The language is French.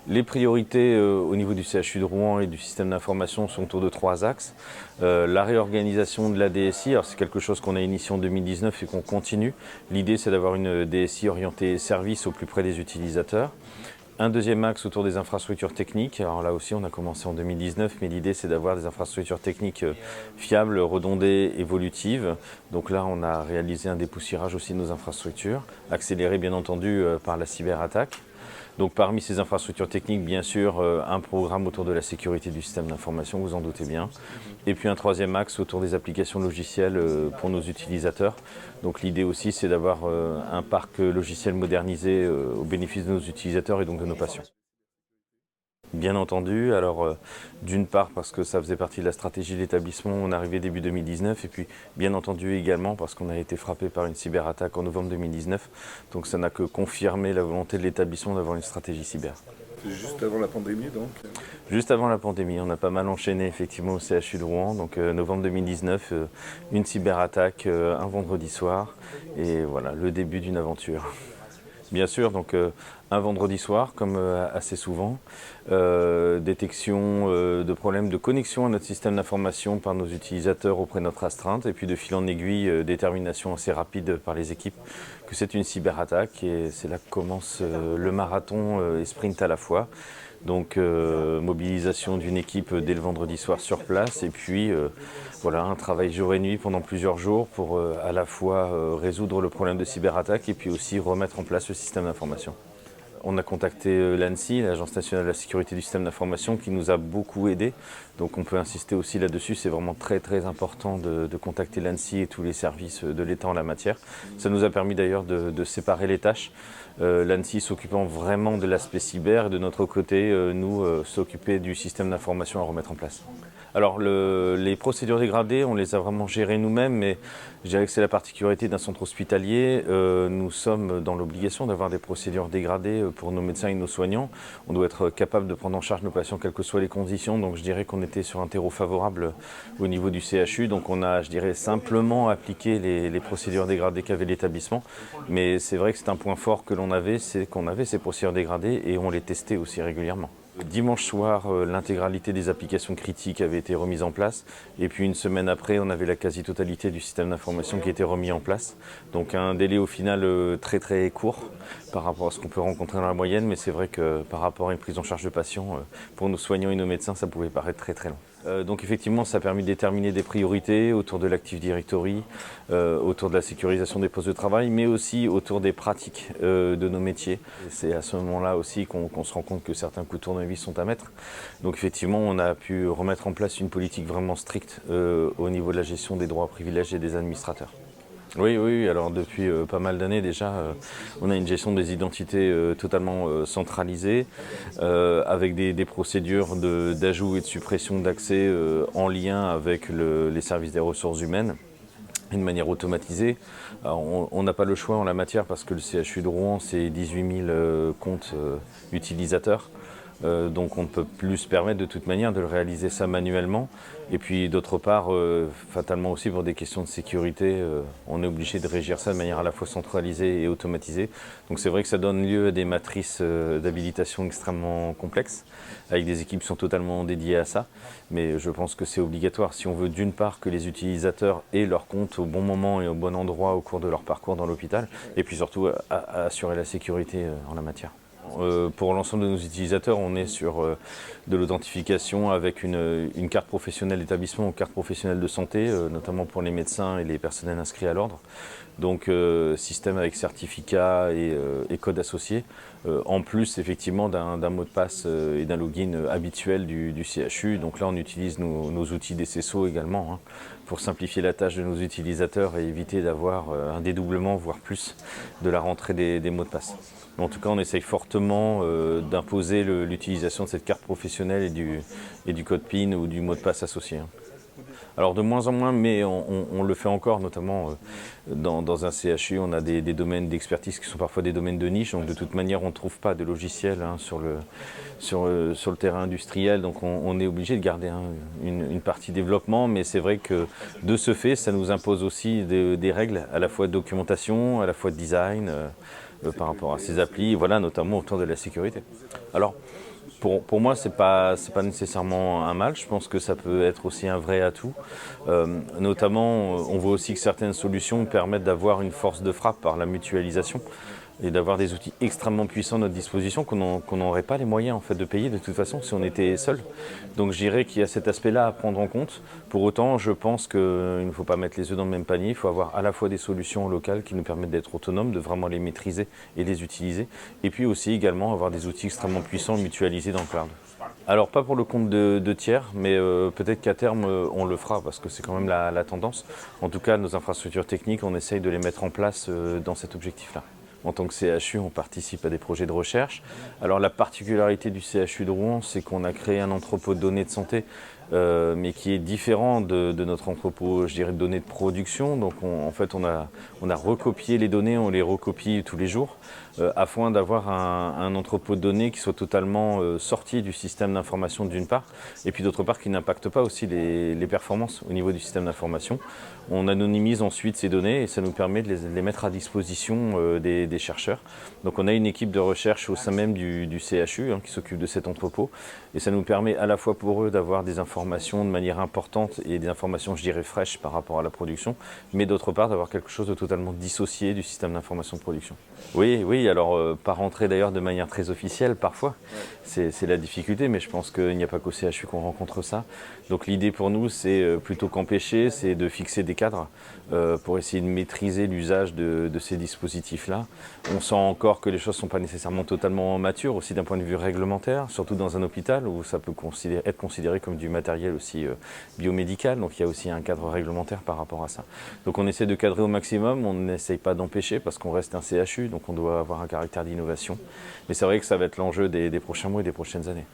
Les priorités au niveau du CHU de Rouen et du système d'information sont autour de 3 axes. La réorganisation de la DSI, alors c'est quelque chose qu'on a initié en 2019 et qu'on continue. L'idée c'est d'avoir une DSI orientée service au plus près des utilisateurs. Un deuxième axe autour des infrastructures techniques. Alors là aussi on a commencé en 2019, mais l'idée c'est d'avoir des infrastructures techniques fiables, redondées, évolutives. Donc là on a réalisé un dépoussiérage aussi de nos infrastructures, accéléré bien entendu par la cyberattaque. Donc parmi ces infrastructures techniques, bien sûr, un programme autour de la sécurité du système d'information, vous en doutez bien. Et puis un troisième axe autour des applications logicielles pour nos utilisateurs. Donc l'idée aussi, c'est d'avoir un parc logiciel modernisé au bénéfice de nos utilisateurs et donc de nos patients. Bien entendu, alors d'une part parce que ça faisait partie de la stratégie de l'établissement, on est arrivé début 2019 et puis bien entendu également parce qu'on a été frappé par une cyberattaque en novembre 2019. Donc ça n'a que confirmé la volonté de l'établissement d'avoir une stratégie cyber. Juste avant la pandémie donc? Juste avant la pandémie, on a pas mal enchaîné effectivement au CHU de Rouen, donc novembre 2019, une cyberattaque un vendredi soir et voilà le début d'une aventure. Bien sûr, donc un vendredi soir, comme assez souvent, détection de problèmes de connexion à notre système d'information par nos utilisateurs auprès de notre astreinte, et puis de fil en aiguille, détermination assez rapide par les équipes que c'est une cyberattaque, et c'est là que commence le marathon et sprint à la fois. Donc mobilisation d'une équipe dès le vendredi soir sur place et puis voilà, un travail jour et nuit pendant plusieurs jours pour à la fois résoudre le problème de cyberattaque et puis aussi remettre en place le système d'information. On a contacté l'ANSSI, l'Agence nationale de la sécurité du système d'information, qui nous a beaucoup aidés. Donc on peut insister aussi là-dessus, c'est vraiment très important de contacter l'ANSSI et tous les services de l'État en la matière. Ça nous a permis d'ailleurs de séparer les tâches. L'ANSSI s'occupant vraiment de l'aspect cyber et de notre côté, nous s'occuper du système d'information à remettre en place. Alors les procédures dégradées, on les a vraiment gérées nous-mêmes, mais je dirais que c'est la particularité d'un centre hospitalier. Nous sommes dans l'obligation d'avoir des procédures dégradées pour nos médecins et nos soignants. On doit être capable de prendre en charge nos patients quelles que soient les conditions, donc je dirais qu'on était sur un terreau favorable au niveau du CHU, donc on a, je dirais, simplement appliqué les procédures dégradées qu'avait l'établissement, mais c'est vrai que c'est un point fort que l'on avait, c'est qu'on avait ces procédures dégradées et on les testait aussi régulièrement. Dimanche soir, l'intégralité des applications critiques avait été remise en place et puis une semaine après, on avait la quasi-totalité du système d'information qui était remis en place. Donc un délai au final très court par rapport à ce qu'on peut rencontrer dans la moyenne, mais c'est vrai que par rapport à une prise en charge de patients, pour nos soignants et nos médecins, ça pouvait paraître très long. Donc effectivement, ça a permis de déterminer des priorités autour de l'Active Directory, autour de la sécurisation des postes de travail, mais aussi autour des pratiques de nos métiers. C'est à ce moment-là aussi qu'on se rend compte que certains coups de tournevis sont à mettre. Donc effectivement, on a pu remettre en place une politique vraiment stricte au niveau de la gestion des droits privilégiés des administrateurs. Oui, alors depuis pas mal d'années déjà, on a une gestion des identités totalement centralisée, avec des procédures d'ajout et de suppression d'accès en lien avec les services des ressources humaines, d'une manière automatisée. Alors, on n'a pas le choix en la matière parce que le CHU de Rouen, c'est 18 000 comptes utilisateurs. Donc on ne peut plus se permettre de toute manière de le réaliser ça manuellement. Et puis d'autre part, fatalement aussi pour des questions de sécurité, on est obligé de régir ça de manière à la fois centralisée et automatisée. Donc c'est vrai que ça donne lieu à des matrices d'habilitation extrêmement complexes, avec des équipes qui sont totalement dédiées à ça. Mais je pense que c'est obligatoire si on veut d'une part que les utilisateurs aient leur compte au bon moment et au bon endroit au cours de leur parcours dans l'hôpital, et puis surtout à assurer la sécurité en la matière. Pour l'ensemble de nos utilisateurs, on est sur de l'authentification avec une carte professionnelle d'établissement ou carte professionnelle de santé, notamment pour les médecins et les personnels inscrits à l'ordre. Donc système avec certificat et code associé, en plus effectivement d'un mot de passe et d'un login habituel du CHU. Donc là on utilise nos outils DCSO également pour simplifier la tâche de nos utilisateurs et éviter d'avoir un dédoublement, voire plus, de la rentrée des mots de passe. En tout cas, on essaye fortement d'imposer l'utilisation de cette carte professionnelle et du code PIN ou du mot de passe associé. Alors de moins en moins, mais on le fait encore, notamment dans un CHU, on a des domaines d'expertise qui sont parfois des domaines de niche, donc de toute manière on ne trouve pas de logiciel sur le terrain industriel, donc on est obligé de garder une partie développement, mais c'est vrai que de ce fait, ça nous impose aussi des règles, à la fois de documentation, à la fois de design. par rapport à ces applis, voilà, notamment autour de la sécurité. Alors, pour moi, c'est pas nécessairement un mal. Je pense que ça peut être aussi un vrai atout. Notamment, on voit aussi que certaines solutions permettent d'avoir une force de frappe par la mutualisation et d'avoir des outils extrêmement puissants à notre disposition qu'on n'aurait pas les moyens en fait, de payer de toute façon si on était seul. Donc je dirais qu'il y a cet aspect-là à prendre en compte. Pour autant, je pense qu'il ne faut pas mettre les œufs dans le même panier. Il faut avoir à la fois des solutions locales qui nous permettent d'être autonomes, de vraiment les maîtriser et les utiliser. Et puis aussi également avoir des outils extrêmement puissants mutualisés dans le cloud. Alors pas pour le compte de tiers, mais peut-être qu'à terme on le fera parce que c'est quand même la tendance. En tout cas, nos infrastructures techniques, on essaye de les mettre en place dans cet objectif-là. En tant que CHU, on participe à des projets de recherche. Alors la particularité du CHU de Rouen, c'est qu'on a créé un entrepôt de données de santé, mais qui est différent de notre entrepôt, je dirais, de données de production. Donc en fait, on a recopié les données, on les recopie tous les jours, afin d'avoir un entrepôt de données qui soit totalement sorti du système d'information d'une part, et puis d'autre part qui n'impacte pas aussi les performances au niveau du système d'information. On anonymise ensuite ces données et ça nous permet de les mettre à disposition des chercheurs. Donc on a une équipe de recherche au sein même du CHU qui s'occupe de cet entrepôt et ça nous permet à la fois pour eux d'avoir des informations de manière importante et des informations, je dirais, fraîches par rapport à la production, mais d'autre part d'avoir quelque chose de totalement dissocié du système d'information de production. Oui, alors pas rentrer d'ailleurs de manière très officielle parfois, c'est la difficulté, mais je pense qu'il n'y a pas qu'au CHU qu'on rencontre ça. Donc l'idée pour nous, c'est plutôt qu'empêcher, c'est de fixer des cadres pour essayer de maîtriser l'usage de ces dispositifs-là. On sent encore que les choses ne sont pas nécessairement totalement matures, aussi d'un point de vue réglementaire, surtout dans un hôpital où ça peut être considéré comme du matériel aussi biomédical, donc il y a aussi un cadre réglementaire par rapport à ça. Donc on essaie de cadrer au maximum, on n'essaye pas d'empêcher parce qu'on reste un CHU, donc on doit avoir un caractère d'innovation. Mais c'est vrai que ça va être l'enjeu des prochains mois et des prochaines années.